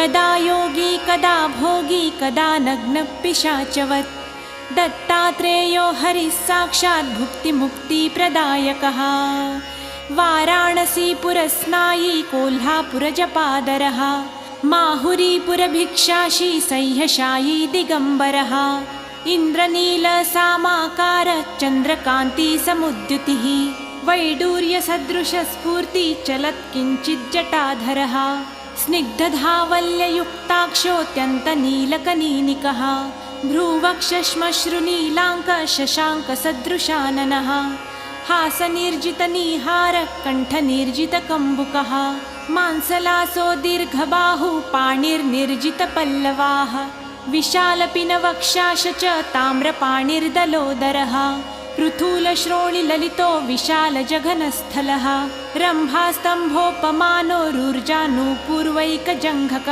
कदा योगी कदा भोगी कदा नग्नपिशाचवत् दत्तात्रेयो हरिः साक्षात् भुक्तिमुक्तिप्रदायकः वाराणसीपुरस्नायी कोल्हापुरजपादरः माहुरीपुरभिक्षाशी सह्यशायी दिगम्बरः इन्द्रनीलसामाकारः चन्द्रकान्तिसमुद्युतिः वैडूर्यसदृशस्फूर्ति चलत् किञ्चिज्जटाधरः स्निग्धधावल्ययुक्ताक्षोऽत्यन्तनीलकनीनिकः भ्रूवक्षश्मश्रुनीलाङ्कः शशाङ्कसदृशाननः हासनिर्जितनीहारः कण्ठनिर्जितकम्बुकः मांसलासो दीर्घबाहुः पाणिर्निर्जितपल्लवाः विशालपिनवक्षाश च ताम्रपाणिर्दलोदरः पृथुलश्रोणिललितो विशालजघनस्थलः रम्भास्तम्भोपमानो रुर्जानुपूर्वैकजङ्घकः